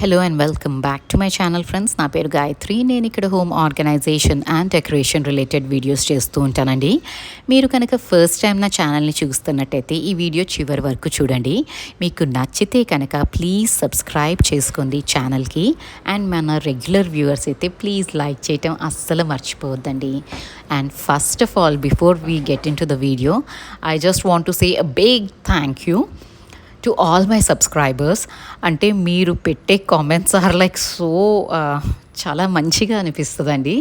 Hello and welcome back to my channel friends. నా పేరు గాయత్రి. నేను ఇక్కడ home organisation and decoration related videos చేస్తూ ఉంటానండి. మీరు కనుక ఫస్ట్ టైం నా ఛానల్ని చూస్తున్నట్టయితే ఈ వీడియో చివరి వరకు చూడండి. మీకు నచ్చితే కనుక ప్లీజ్ సబ్స్క్రైబ్ చేసుకోండి ఛానల్కి. అండ్ మన రెగ్యులర్ వ్యూవర్స్ అయితే ప్లీజ్ లైక్ చేయటం అస్సలు మర్చిపోవద్దండి. And first of all before we get into the video, I just want to say a big thank you to all my subscribers. అంటే మీరు పెట్టే కామెంట్స్ ఆర్ లైక్ సో చాలా మంచిగా అనిపిస్తుందండి.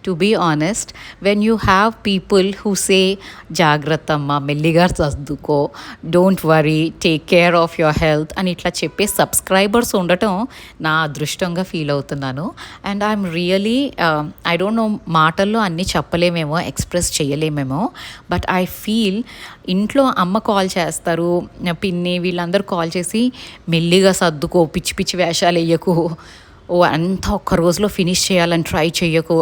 To be honest, when you have people who say జాగ్రత్త అమ్మ, మెల్లిగా సర్దుకో, don't worry, take care of your health అని ఇట్లా చెప్పే సబ్స్క్రైబర్స్ ఉండటం నా అదృష్టంగా ఫీల్ అవుతున్నాను. And I'm really I don't know, మాటల్లో అన్నీ చెప్పలేమేమో, ఎక్స్ప్రెస్ చేయలేమేమో, బట్ ఐ ఫీల్ ఇంట్లో అమ్మ కాల్ చేస్తారు, పిన్ని వీళ్ళందరూ కాల్ చేసి మెల్లిగా సర్దుకో, పిచ్చి పిచ్చి వేషాలు వేయకు, ఓ అంతా ఒక్క రోజులో ఫినిష్ చేయాలని ట్రై చేయకు.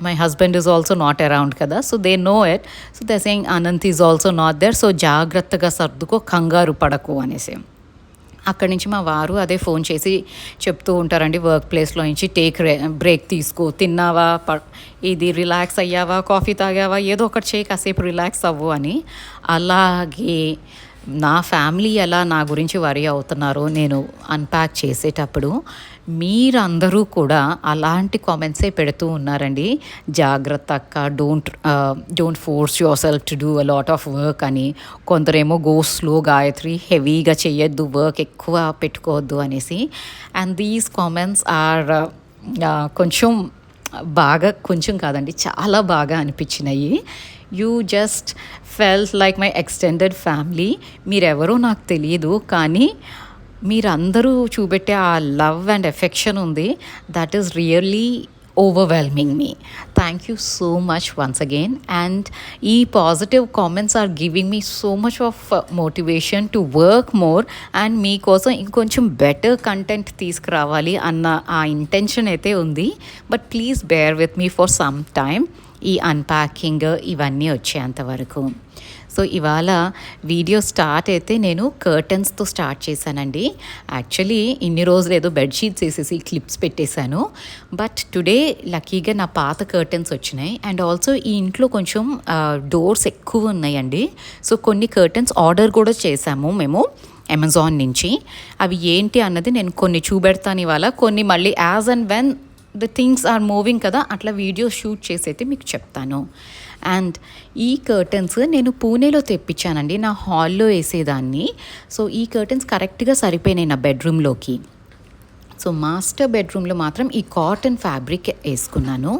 My husband is also not around కదా, so they know it. So they saying Anant is also not there, so జాగ్రత్తగా సర్దుకో, కంగారు పడకు అనేసి. అక్కడి నుంచి మా వారు అదే ఫోన్ చేసి చెప్తూ ఉంటారండి, వర్క్ ప్లేస్లో నుంచి టేక్ బ్రేక్ తీసుకో, తిన్నావా, ఇది రిలాక్స్ అయ్యావా, కాఫీ తాగావా, ఏదో ఒకటి చేయి, కాసేపు రిలాక్స్ అవ్వు అని. అలాగే నా ఫ్యామిలీ ఎలా నా గురించి వరీ అవుతున్నారో నేను అన్ప్యాక్ చేసేటప్పుడు మీరందరూ కూడా అలాంటి కామెంట్సే పెడుతూ ఉన్నారండి. జాగ్రత్త అక్క, don't force your self to do a lot of work అని. కొందరేమో గో స్లో గాయత్రి, హెవీగా చేయొద్దు, వర్క్ ఎక్కువ పెట్టుకోవద్దు అనేసి. అండ్ దీస్ కామెంట్స్ ఆర్ కొంచెం కొంచెం కాదండి, చాలా బాగా అనిపించినాయి. You just felt like my extended family. మీరెవరో నాకు తెలియదు, కానీ మీరందరూ చూపెట్టే ఆ లవ్ అండ్ ఎఫెక్షన్ ఉంది, that is really overwhelming me. Thank you so much once again. And ee positive comments are giving me so much of motivation to work more and mee kosam inkoncham better content తీసుకురావాలి అన్న ఆ intention అయితే ఉంది. But please bear with me for some time, ఈ unpacking ఇవన్నీ వచ్చేంత వరకు. So ఇవాళ వీడియో స్టార్ట్ అయితే నేను కర్టన్స్తో స్టార్ట్ చేశానండి. యాక్చువల్లీ ఇన్ని రోజులు ఏదో బెడ్షీట్స్ వేసేసి క్లిప్స్ పెట్టేశాను, బట్ టుడే లక్కీగా నా పాత కర్టన్స్ వచ్చినాయి. అండ్ ఆల్సో ఈ ఇంట్లో కొంచెం డోర్స్ ఎక్కువ ఉన్నాయండి. సో కొన్ని కర్టన్స్ ఆర్డర్ కూడా చేశాము మేము అమెజాన్ నుంచి. అవి ఏంటి అన్నది నేను కొన్ని చూపెడతాను ఇవాళ, కొన్ని మళ్ళీ as and when the things are moving కదా, అట్లా వీడియో షూట్ చేసి అయితే మీకు చెప్తాను. అండ్ ఈ కర్టన్స్ నేను పూణేలో తెప్పించానండి, నా హాల్లో వేసేదాన్ని. సో ఈ కర్టన్స్ కరెక్ట్గా సరిపోయినాయి నా బెడ్రూమ్లోకి. సో మాస్టర్ బెడ్రూమ్లో మాత్రం ఈ కాటన్ ఫ్యాబ్రిక్ వేసుకున్నాను.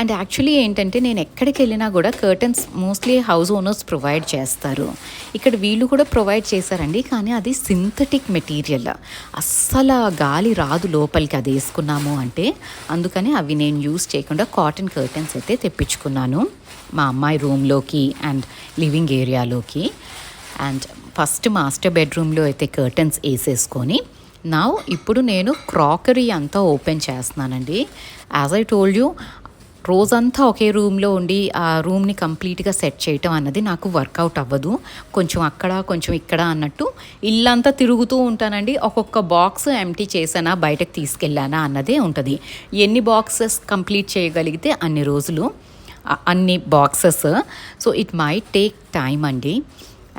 అండ్ యాక్చువల్లీ ఏంటంటే నేను ఎక్కడికి వెళ్ళినా కూడా curtains mostly house owners provide చేస్తారు. ఇక్కడ వీళ్ళు కూడా ప్రొవైడ్ చేశారండి, కానీ అది సింథటిక్ మెటీరియల్, అస్సలు గాలి రాదు లోపలికి అది వేసుకున్నాము అంటే. అందుకని అవి నేను యూస్ చేయకుండా కాటన్ కర్టన్స్ అయితే తెప్పించుకున్నాను మా అమ్మాయి రూమ్లోకి అండ్ లివింగ్ ఏరియాలోకి. అండ్ ఫస్ట్ మాస్టర్ బెడ్రూమ్లో అయితే కర్టన్స్ వేసేసుకొని ఇప్పుడు నేను క్రాకరీ అంతా ఓపెన్ చేస్తున్నానండి. యాజ్ ఐ టోల్డ్ యూ, రోజంతా ఒకే రూమ్లో ఉండి ఆ రూమ్ని కంప్లీట్గా సెట్ చేయటం అన్నది నాకు వర్కౌట్ అవ్వదు. కొంచెం అక్కడ కొంచెం ఇక్కడ అన్నట్టు ఇల్లంతా తిరుగుతూ ఉంటానండి. ఒక్కొక్క బాక్స్ ఎంటీ చేసానా, బయటకు తీసుకెళ్ళానా అన్నదే ఉంటుంది. ఎన్ని బాక్సెస్ కంప్లీట్ చేయగలిగితే అన్ని రోజులు అన్ని boxes. So it might take time అండి.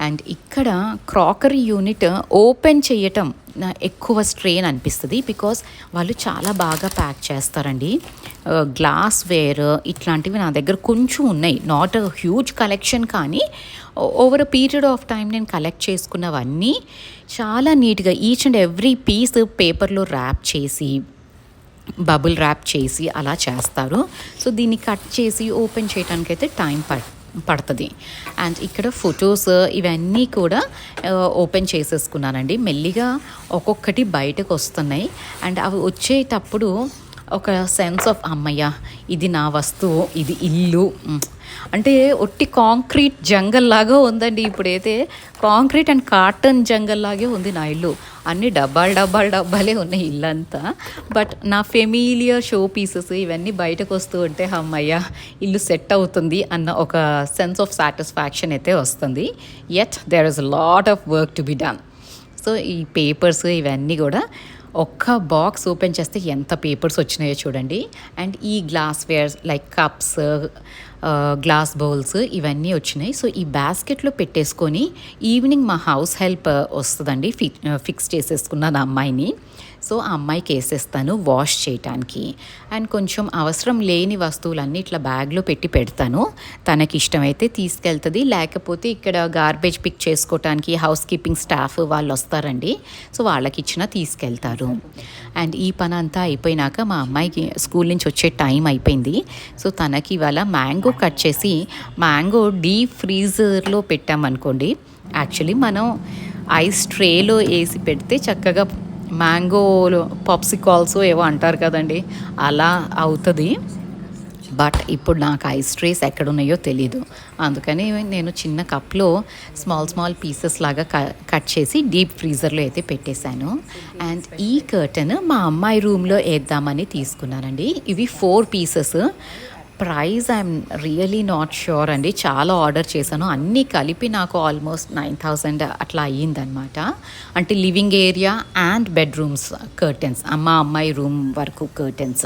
అండ్ ఇక్కడ క్రాకరీ యూనిట్ ఓపెన్ చేయటం ఎక్కువ స్ట్రెయిన్ అనిపిస్తుంది, బికాస్ వాళ్ళు చాలా బాగా ప్యాక్ చేస్తారండి. గ్లాస్ వేర్ ఇట్లాంటివి నా దగ్గర కొంచెం ఉన్నాయి, నాట్ అ హ్యూజ్ కలెక్షన్, కానీ over a period of time నేను కలెక్ట్ చేసుకున్నవన్నీ చాలా నీట్గా ఈచ్ అండ్ ఎవ్రీ పీస్ పేపర్లో ర్యాప్ చేసి, బబుల్ ర్యాప్ చేసి అలా చేస్తారు. సో దీన్ని కట్ చేసి ఓపెన్ చేయడానికి అయితే టైం పడుతుంది. అండ్ ఇక్కడ ఫొటోస్ ఇవన్నీ కూడా ఓపెన్ చేసేసుకున్నానండి. మెల్లిగా ఒక్కొక్కటి బయటకు వస్తున్నాయి. అండ్ అవి వచ్చేటప్పుడు ఒక సెన్స్ ఆఫ్ అమ్మయ్య, ఇది నా వస్తువు, ఇది ఇల్లు, అంటే ఒట్టి కాంక్రీట్ జంగల్ లాగా ఉందండి. ఇప్పుడైతే కాంక్రీట్ అండ్ కాటన్ జంగల్ లాగే ఉంది నా ఇల్లు. అన్ని డబ్బాలే ఉన్నాయి ఇల్లంతా. బట్ నా ఫెమిలియర్ షో పీసెస్ ఇవన్నీ బయటకు వస్తూ ఉంటే అమ్మయ్య, ఇల్లు సెట్ అవుతుంది అన్న ఒక సెన్స్ ఆఫ్ సాటిస్ఫాక్షన్ అయితే వస్తుంది. Yet there is lot of work to be done. So ఈ పేపర్స్ ఇవన్నీ కూడా ఒక్క బాక్స్ ఓపెన్ చేస్తే ఎంత పేపర్స్ వచ్చినాయో చూడండి. అండ్ ఈ glass wares like cups, glass bowls ఇవన్నీ వచ్చినాయి. సో ఈ బాస్కెట్లో పెట్టేసుకొని ఈవినింగ్ మా హౌస్ హెల్ప్ వస్తుందండి, ఫిక్స్ చేసేసుకున్నాను ఆ అమ్మాయిని. సో ఆ అమ్మాయికి వేసేస్తాను వాష్ చేయటానికి. అండ్ కొంచెం అవసరం లేని వస్తువులన్నీ ఇట్లా బ్యాగ్లో పెట్టి పెడతాను. తనకి ఇష్టమైతే తీసుకెళ్తుంది, లేకపోతే ఇక్కడ గార్బేజ్ పిక్ చేసుకోవటానికి హౌస్ కీపింగ్ స్టాఫ్ వాళ్ళు వస్తారండి. సో వాళ్ళకి ఇచ్చినా తీసుకెళ్తారు. అండ్ ఈ పని అంతా అయిపోయినాక మా అమ్మాయికి స్కూల్ నుంచి వచ్చే టైం అయిపోయింది. సో తనకి ఇవాళ మ్యాంగో కట్ చేసి, మ్యాంగో డీప్ ఫ్రీజర్లో పెట్టామనుకోండి, యాక్చువల్లీ మనం ఐస్ ట్రేలో వేసి పెడితే చక్కగా మ్యాంగోలో పాప్సికాల్స్ ఏవో అంటారు కదండి, అలా అవుతుంది. బట్ ఇప్పుడు నాకు ఐస్ ట్రేస్ ఎక్కడున్నాయో తెలీదు. అందుకని నేను చిన్న కప్లో స్మాల్ పీసెస్ లాగా కట్ చేసి డీప్ ఫ్రీజర్లో అయితే పెట్టేశాను. అండ్ ఈ కర్టన్ మా అమ్మాయి రూమ్లో వేద్దామని తీసుకున్నానండి. ఇవి 4 pieces. Price I'm really not sure అండి. చాలా ఆర్డర్ చేశాను, అన్నీ కలిపి నాకు ఆల్మోస్ట్ 9,000 అట్లా అయ్యిందనమాట. అంటే living area and bedrooms curtains, అమ్మాయి రూమ్ వరకు కర్టెన్స్.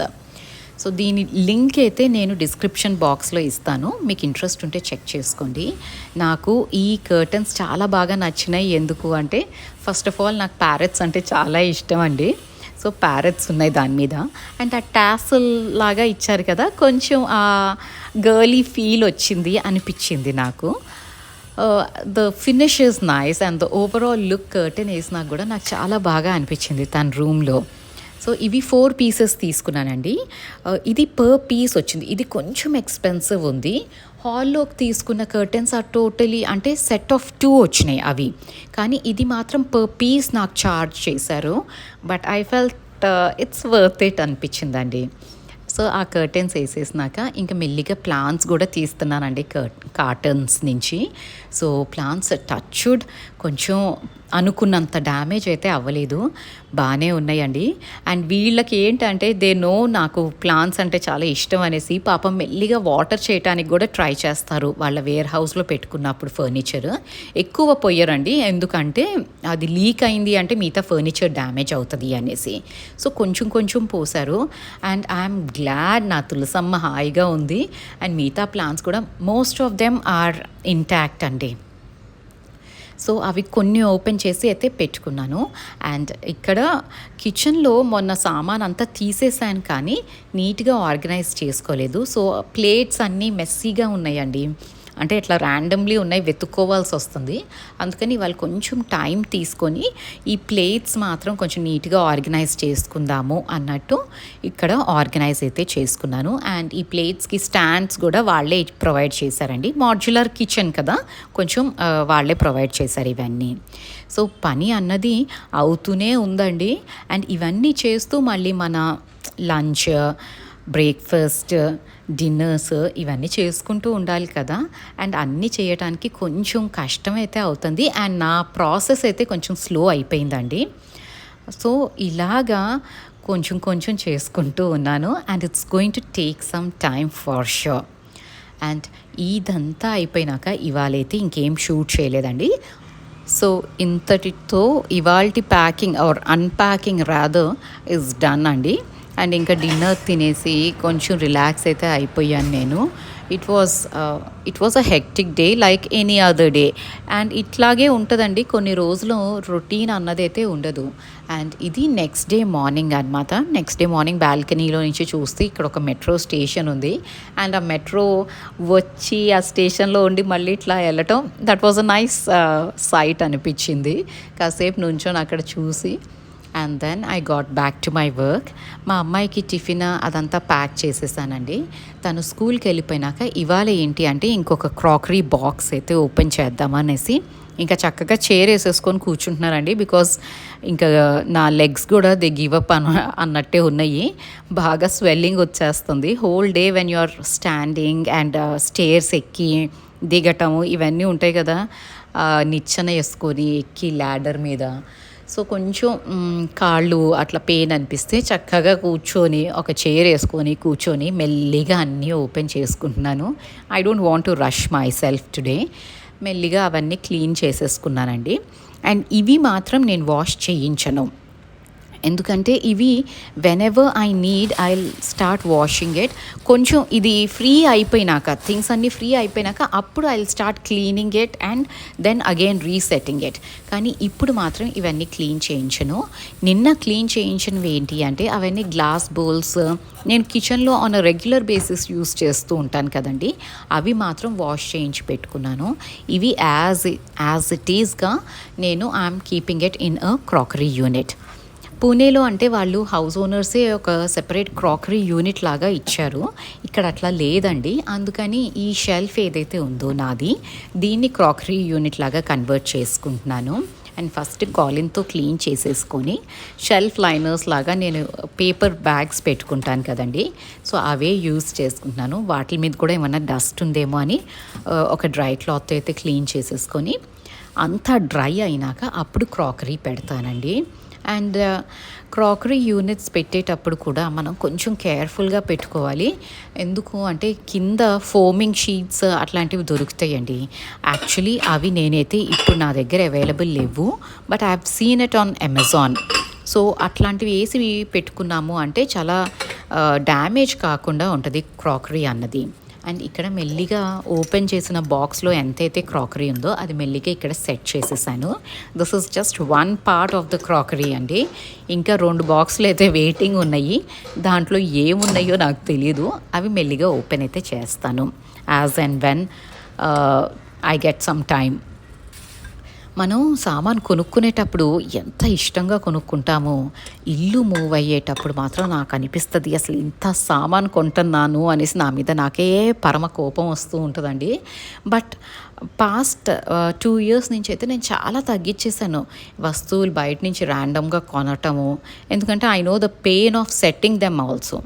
సో దీని లింక్ అయితే నేను డిస్క్రిప్షన్ బాక్స్లో ఇస్తాను, మీకు ఇంట్రెస్ట్ ఉంటే చెక్ చేసుకోండి. నాకు ఈ కర్టెన్స్ చాలా బాగా నచ్చినాయి. ఎందుకు అంటే ఫస్ట్ ఆఫ్ ఆల్ నాకు ప్యారెట్స్ అంటే చాలా ఇష్టం అండి. సో ప్యారెట్స్ ఉన్నాయి దాని మీద. అండ్ ఆ టాసల్ లాగా ఇచ్చారు కదా, కొంచెం ఆ గర్లీ ఫీల్ వచ్చింది అనిపించింది నాకు. The finish is nice and the overall look curtain వేసినాక కూడా నాకు చాలా బాగా అనిపించింది తన రూమ్లో. సో ఇవి 4 పీసెస్ తీసుకున్నానండి. ఇది పర్ పీస్ వచ్చింది. ఇది కొంచెం ఎక్స్పెన్సివ్ ఉంది. హాల్లోకి తీసుకున్న కర్టెన్స్ ఆ టోటలీ అంటే సెట్ ఆఫ్ 2 వచ్చినాయి అవి. కానీ ఇది మాత్రం పర్ పీస్ నాకు ఛార్జ్ చేశారు. But I felt it's worth it అనిపించిందండి. సో ఆ కర్టెన్స్ వేసేసినాక ఇంకా మెల్లిగా ప్లాంట్స్ కూడా తీస్తున్నానండి కార్టన్స్ నుంచి. సో ప్లాంట్స్ టచ్డ్ కొంచెం అనుకున్నంత డ్యామేజ్ అయితే అవ్వలేదు, బాగానే ఉన్నాయండి. అండ్ వీళ్ళకి ఏంటంటే దే నో నాకు ప్లాంట్స్ అంటే చాలా ఇష్టం అనేసి పాపం మెల్లిగా వాటర్ చేయడానికి కూడా ట్రై చేస్తారు. వాళ్ళ వేర్ హౌస్లో పెట్టుకున్నప్పుడు ఫర్నిచర్ ఎక్కువ పోయారండి, ఎందుకంటే అది లీక్ అయింది అంటే మిగతా ఫర్నిచర్ డ్యామేజ్ అవుతుంది అనేసి. సో కొంచెం పోసారు. అండ్ ఐఎమ్ గ్లాడ్ నా తులసమ్మ హాయిగా ఉంది. అండ్ మిగతా ప్లాంట్స్ కూడా most of them are intact అండి. సో అవి కొన్ని ఓపెన్ చేసి అయితే పెట్టుకున్నాను. అండ్ ఇక్కడ కిచెన్లో మొన్న సామాన్ అంతా తీసేసాను, కానీ నీట్గా ఆర్గనైజ్ చేసుకోలేదు. సో ప్లేట్స్ అన్నీ మెస్సీగా ఉన్నాయండి, అంటే ఇట్లా ర్యాండమ్లీ ఉన్నాయి, వెతుక్కోవాల్సి వస్తుంది. అందుకని వాళ్ళు కొంచెం టైం తీసుకొని ఈ ప్లేట్స్ మాత్రం కొంచెం నీట్గా ఆర్గనైజ్ చేసుకుందాము అన్నట్టు ఇక్కడ ఆర్గనైజ్ అయితే చేసుకున్నాను. అండ్ ఈ ప్లేట్స్కి స్టాండ్స్ కూడా వాళ్ళే ప్రొవైడ్ చేశారండి. మాడ్యులర్ కిచెన్ కదా, కొంచెం వాళ్ళే ప్రొవైడ్ చేశారు ఇవన్నీ. సో పని అన్నది అవుతూనే ఉందండి. అండ్ ఇవన్నీ చేస్తూ మళ్ళీ మన లంచ్, బ్రేక్ఫాస్ట్, డిన్నర్స్ ఇవన్నీ చేసుకుంటూ ఉండాలి కదా. అండ్ అన్నీ చేయటానికి కొంచెం కష్టమైతే అవుతుంది. అండ్ నా ప్రాసెస్ అయితే కొంచెం స్లో అయిపోయిందండి. సో ఇలాగా కొంచెం చేసుకుంటూ ఉన్నాను. And it's going to take some time for sure. And ఇదంతా అయిపోయినాక ఇవాళైతే ఇంకేం షూట్ చేయలేదండి. సో ఇంతటితో ఇవాల్టి packing or unpacking rather is done అండి. అండ్ ఇంకా డిన్నర్ తినేసి కొంచెం రిలాక్స్ అయితే అయిపోయాను నేను. It was a hectic day like any other day. And ఇట్లాగే ఉంటుందండి, కొన్ని రోజులు రొటీన్ అన్నదైతే ఉండదు. అండ్ ఇది నెక్స్ట్ డే మార్నింగ్ అనమాట. నెక్స్ట్ డే మార్నింగ్ బాల్కనీలో నుంచి చూస్తే ఇక్కడ ఒక మెట్రో స్టేషన్ ఉంది. అండ్ ఆ మెట్రో వచ్చి ఆ స్టేషన్లో ఉండి మళ్ళీ ఇట్లా వెళ్ళటం, that was a nice sight అనిపించింది. కాసేపు నుంచొని అక్కడ చూసి and then I got back to my work. మా అమ్మాయికి టిఫిన్ అదంతా ప్యాక్ చేసేసానండి. తను స్కూల్కి వెళ్ళిపోయినాక ఇవాళ ఏంటి అంటే ఇంకొక క్రాకరీ బాక్స్ అయితే ఓపెన్ చేద్దామనేసి ఇంకా చక్కగా చైర్ వేసేసుకొని కూర్చుంటున్నారండి. బికాజ్ ఇంకా నా లెగ్స్ కూడా దే గివ్ అప్ అన్నట్టే ఉన్నాయి, బాగా స్వెల్లింగ్ వచ్చేస్తుంది. Whole day when you are standing and stairs ఎక్కి దిగటము ఇవన్నీ ఉంటాయి కదా, నిచ్చెన వేసుకొని ఎక్కి ల్యాడర్ మీద. సో కొంచెం కాళ్ళు అట్లా పెయిన్ అనిపిస్తే చక్కగా కూర్చొని ఒక చైర్ వేసుకొని కూర్చొని మెల్లిగా అన్నీ ఓపెన్ చేసుకుంటున్నాను. I don't want to rush my self today. మెల్లిగా అవన్నీ క్లీన్ చేసేసుకున్నానండి. అండ్ ఇవి మాత్రం నేను వాష్ చేయించను, ఎందుకంటే ఇవి whenever I need I start washing it. కొంచెం ఇది ఫ్రీ అయిపోయినాక, థింగ్స్ అన్నీ ఫ్రీ అయిపోయినాక అప్పుడు I start cleaning it and then again resetting it. కానీ ఇప్పుడు మాత్రం ఇవన్నీ క్లీన్ చేయించను. నిన్న క్లీన్ చేయించినవి ఏంటి అంటే అవన్నీ గ్లాస్ బౌల్స్ నేను కిచెన్లో on a regular basis use చేస్తూ ఉంటాను కదండి, అవి మాత్రం వాష్ చేయించి పెట్టుకున్నాను. ఇవి యాజ్ ఇట్ ఈస్గా నేను I'm keeping it in a crockery unit. పూణేలో అంటే వాళ్ళు హౌస్ ఓనర్సే ఒక సెపరేట్ క్రాకరీ యూనిట్ లాగా ఇచ్చారు. ఇక్కడ అట్లా లేదండి. అందుకని ఈ షెల్ఫ్ ఏదైతే ఉందో నాది, దీన్ని క్రాకరీ యూనిట్ లాగా కన్వర్ట్ చేసుకుంటున్నాను. అండ్ ఫస్ట్ కాలిన్తో క్లీన్ చేసేసుకొని షెల్ఫ్ లైనర్స్ లాగా నేను పేపర్ బ్యాగ్స్ పెట్టుకుంటాను కదండి, సో అవే యూజ్ చేసుకుంటున్నాను. వాటి మీద కూడా ఏమన్నా డస్ట్ ఉందేమో అని ఒక డ్రై క్లాత్ అయితే క్లీన్ చేసేసుకొని అంతా డ్రై అయినాక అప్పుడు క్రాకరీ పెడతానండి. అండ్ క్రాకరీ యూనిట్స్ పెట్టేటప్పుడు కూడా మనం కొంచెం కేర్ఫుల్గా పెట్టుకోవాలి. ఎందుకు అంటే కింద ఫోమింగ్ షీట్స్ అట్లాంటివి దొరుకుతాయండి. యాక్చువల్లీ అవి నేనైతే ఇప్పుడు నా దగ్గర అవైలబుల్ లేవు, but I have seen it on Amazon. So అట్లాంటివి వేసి పెట్టుకున్నాము అంటే చాలా డ్యామేజ్ కాకుండా ఉంటుంది క్రాకరీ అన్నది. అండ్ ఇక్కడ మెల్లిగా ఓపెన్ చేసిన బాక్స్లో ఎంతైతే క్రాకరీ ఉందో అది మెల్లిగా ఇక్కడ సెట్ చేసేసాను. This is just one part of the crockery అండి. ఇంకా 2 బాక్సులు అయితే వెయిటింగ్ ఉన్నాయి. దాంట్లో ఏమున్నాయో నాకు తెలియదు. అవి మెల్లిగా ఓపెన్ అయితే చేస్తాను as and when I get some time. మనం సామాను కొనుక్కునేటప్పుడు ఎంత ఇష్టంగా కొనుక్కుంటామో, ఇల్లు మూవ్ అయ్యేటప్పుడు మాత్రం నాకు అనిపిస్తుంది అసలు ఇంత సామాను కొంటున్నాను అనేసి నా మీద నాకే పరమ కోపం వస్తూ ఉంటుందండి. బట్ పాస్ట్ 2 years నుంచి అయితే నేను చాలా తగ్గించేసాను వస్తువులు బయట నుంచి ర్యాండమ్గా కొనటము. ఎందుకంటే I know the pain of setting them also.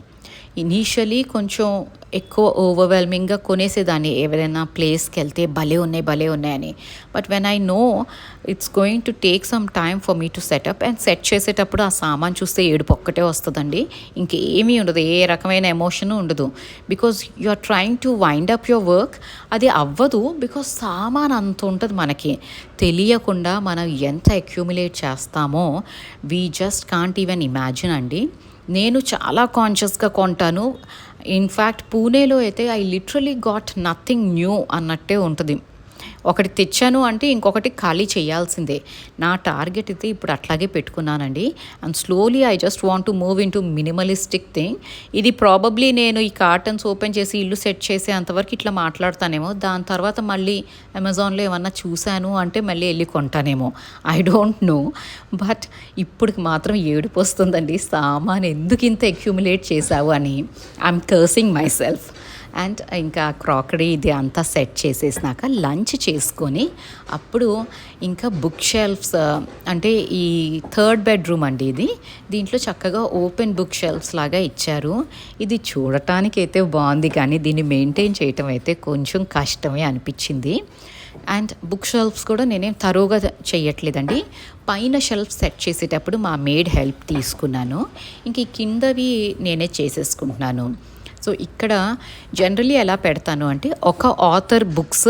Initially కొంచెం ఎక్కువ ఓవర్వెల్మింగ్గా కొనేసేదాన్ని ఏదైనా ప్లేస్కి వెళ్తే భలే ఉన్నాయని. But when I know it's going to take some time for me to set up and set చేసేటప్పుడు ఆ సామాన్ చూస్తే ఏడుపు ఒక్కటే వస్తుందండి. ఇంకేమీ ఉండదు, ఏ రకమైన ఎమోషన్ ఉండదు. Because you are trying to wind up your work. అది అవ్వదు బికాజ్ సామాన్ అంత ఉంటుంది. మనకి తెలియకుండా మనం ఎంత అక్యూములేట్ చేస్తామో we just can't even imagine అండి. నేను చాలా కాన్షియస్గా కొంటాను. ఇన్ఫ్యాక్ట్ పూణేలో అయితే I literally got nothing new అన్నట్టే ఉంటుంది. ఒకటి తెచ్చాను అంటే ఇంకొకటి ఖాళీ చేయాల్సిందే. నా టార్గెట్ అయితే ఇప్పుడు అట్లాగే పెట్టుకున్నానండి. And slowly I just want to move in to minimalistic thing. ఇది ప్రాబబ్లీ నేను ఈ కార్టన్స్ ఓపెన్ చేసి ఇల్లు సెట్ చేసే అంతవరకు ఇట్లా మాట్లాడతానేమో. దాని తర్వాత మళ్ళీ అమెజాన్లో ఏమన్నా చూశాను అంటే మళ్ళీ వెళ్ళి కొంటానేమో, ఐ డోంట్ నో. బట్ ఇప్పటికి మాత్రం ఏడుపు వస్తుందండి, సామాన్ ఎందుకు ఇంత అక్యూములేట్ చేసావు అని. I'm cursing my self. And ఇంకా క్రాకరీ ఇది అంతా సెట్ చేసేసినాక లంచ్ చేసుకొని అప్పుడు ఇంకా బుక్ షెల్ఫ్స్ అంటే ఈ 3rd bedroom అండి ఇది. దీంట్లో చక్కగా ఓపెన్ బుక్ షెల్ఫ్స్ లాగా ఇచ్చారు. ఇది చూడటానికి అయితే బాగుంది కానీ దీన్ని మెయింటైన్ చేయటం అయితే కొంచెం కష్టమే అనిపించింది. అండ్ బుక్ షెల్ఫ్స్ కూడా నేనేం తరోగా చేయట్లేదండి. పైన షెల్ఫ్ సెట్ చేసేటప్పుడు మా మేడ్ హెల్ప్ తీసుకున్నాను. ఇంక ఈ కిందవి నేనే చేసేసుకుంటున్నాను. సో ఇక్కడ జనరలీ ఎలా పెడతాను అంటే ఒక ఆథర్ బుక్స్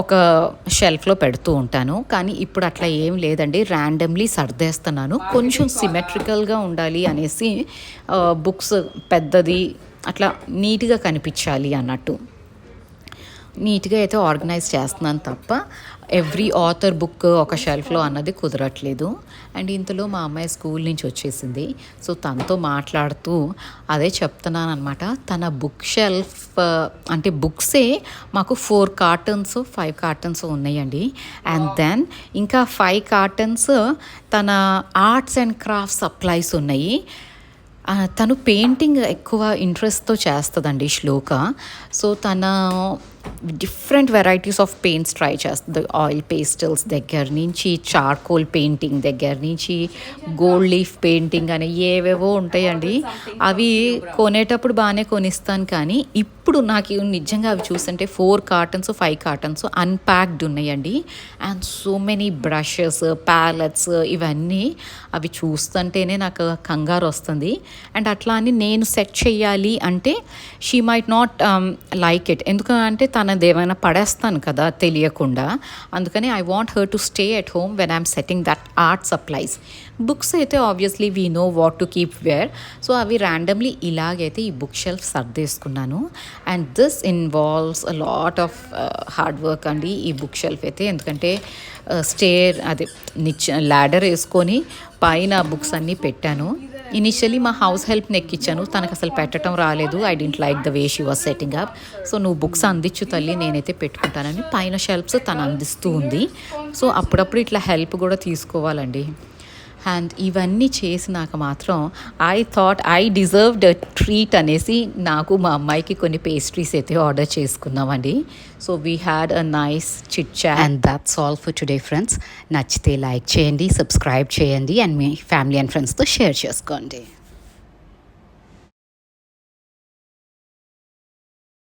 ఒక షెల్ఫ్లో పెడుతూ ఉంటాను. కానీ ఇప్పుడు అట్లా ఏం లేదండి, ర్యాండమ్లీ సర్దేస్తున్నాను. కొంచెం సిమెట్రికల్గా ఉండాలి అనేసి బుక్స్ పెద్దది అట్లా నీట్గా కనిపించాలి అన్నట్టు నీట్గా అయితే ఆర్గనైజ్ చేస్తున్నాను తప్ప ఎవ్రీ ఆథర్ బుక్ ఒక షెల్ఫ్లో అన్నది కుదరట్లేదు. అండ్ ఇంతలో మా అమ్మాయి స్కూల్ నుంచి వచ్చేసింది. సో తనతో మాట్లాడుతూ అదే చెప్తున్నాను అనమాట. తన బుక్ షెల్ఫ్ అంటే బుక్సే మాకు 4 cartons 5 cartons ఉన్నాయండి. అండ్ దెన్ ఇంకా 5 cartons తన ఆర్ట్స్ అండ్ క్రాఫ్ట్స్ సప్లైస్ ఉన్నాయి. తను పెయింటింగ్ ఎక్కువ ఇంట్రెస్ట్తో చేస్తుందండి శ్లోక. సో తన different varieties of paints try చేస్తుంది. ఆయిల్ పేస్టల్స్ దగ్గర నుంచి చార్కోల్ పెయింటింగ్ దగ్గర నుంచి గోల్డ్ లీఫ్ పెయింటింగ్ అని ఏవేవో ఉంటాయండి. అవి కొనేటప్పుడు బాగానే కొనిస్తాను కానీ ఇప్పుడు నాకు నిజంగా అవి చూస్తుంటే 4 cartons 5 cartons అన్ప్యాక్డ్ ఉన్నాయండి. And so many brushes palettes ఇవన్నీ అవి చూస్తుంటేనే నాకు కంగారు వస్తుంది. అండ్ అట్లా అని నేను సెట్ చేయాలి అంటే she might not like it. ఎందుకంటే తనది ఏమైనా పడేస్తాను కదా తెలియకుండా. అందుకని I want her to stay at home when I'm setting that art supplies. Books అయితే obviously we know what to keep where. So అవి ర్యాండమ్లీ ఇలాగైతే ఈ బుక్ షెల్ఫ్ సర్దేసుకున్నాను. And this involves a lot of hard work అండి ఈ book shelf అయితే. ఎందుకంటే stair అదే ల్యాడర్ వేసుకొని పైన బుక్స్ అన్నీ పెట్టాను. ఇనిషియలీ మా హౌస్ హెల్ప్ని ఎక్కించాను, తనకు అసలు పెట్టడం రాలేదు. I didn't like the way she was setting up. So నువ్వు బుక్స్ అందించు తల్లి, నేనైతే పెట్టుకుంటానని పైన షెల్ఫ్స్ తను అందిస్తూ ఉంది. సో అప్పుడప్పుడు ఇట్లా హెల్ప్ కూడా తీసుకోవాలండి. అండ్ ఇవన్నీ చేసినాక మాత్రం I thought I deserved a treat అనేసి నాకు మా అమ్మాయికి కొన్ని పేస్ట్రీస్ అయితే ఆర్డర్ చేసుకున్నామండి. So we had a nice chit chat. And that's all for today friends. నచ్చితే లైక్ చేయండి, సబ్స్క్రైబ్ చేయండి అండ్ మీ ఫ్యామిలీ అండ్ ఫ్రెండ్స్తో షేర్ చేసుకోండి.